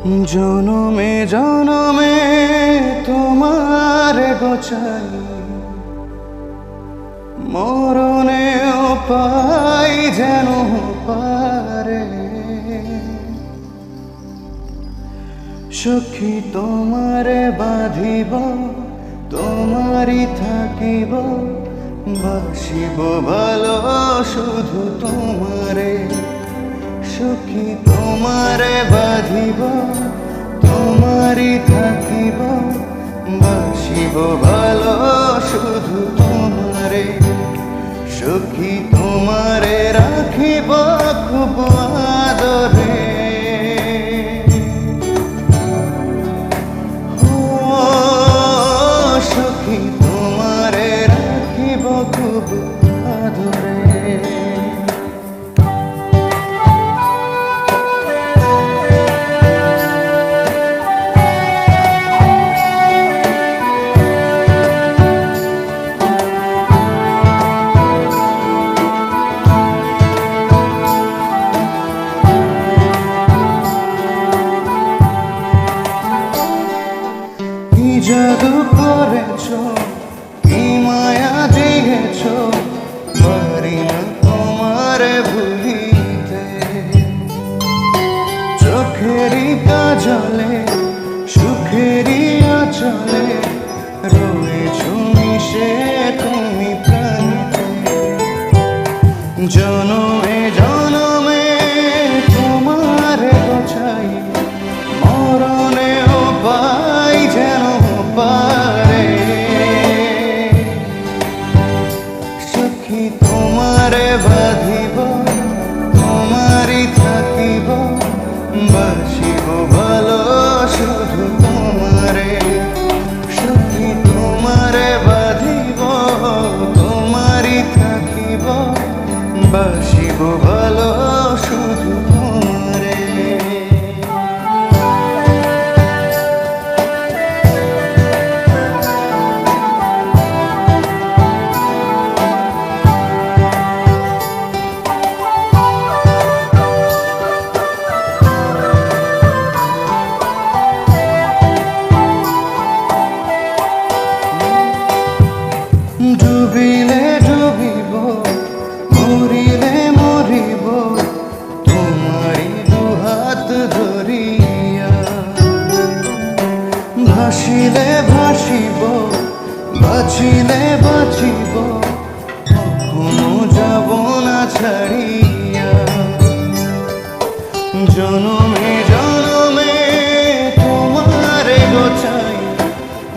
জনমে জনমে তোমার গোচাই, মরণেও পাই যেন পারে। সখী তোমারে বাঁধিব, তোমারই থাকিব, বাসিব ভালো শুধু তোমারে। সখী তোমারে বাঁধিব, তোমারই থাকিব, বাসিব ভালো শুধু তোমারে। সখী তোমারে রাখিব খুব আদরে। ও সখী তোমারে রাখিব খুব আদরে। জাদু করেছ, কি মায়া দিয়েছ, পারি না তোমারে ভুলিতে। চোখেরই কাজলে, সুখেরই আঁচলে, রয়েছ মিশে তুমি প্রাণীতে। জনমে জনমে তোমারে গোছাই, মরণেও পাই যেন পারে। সখী তোমারে বাঁধিব, তোমারই থাকিব, বাসিব ভালো শুধু তোমারে। সখী তোমারে বাঁধিব, তোমারই থাকিব, বাসিব ভালো শুধু তোমারে। ডুবিলে ডুবিব, মরিলে মরিব, তোমারই দুহাত ধরিয়া। ভাসিলে ভাসিব, বাঁচিলে বাঁচিব, কখনো যাব না ছাড়িয়া। জনমে জনমে তোমারে গোছাই,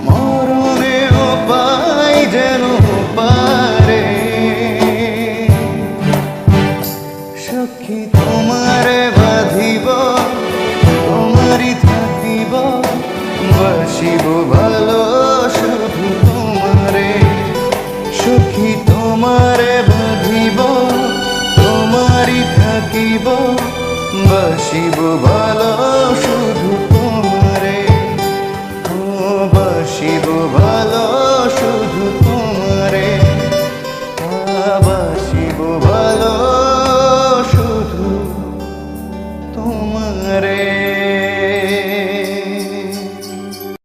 মরণেও পাই যেন পারে। সখী তোমারে বাঁধিব, তোমারই থাকিব, বাসিব ভালো শুধু তোমারে। সখী তোমারে বাঁধিব, তোমারই থাকিব, বাসিব ভালো শুধু তোমারে। ও বাসিব ভালো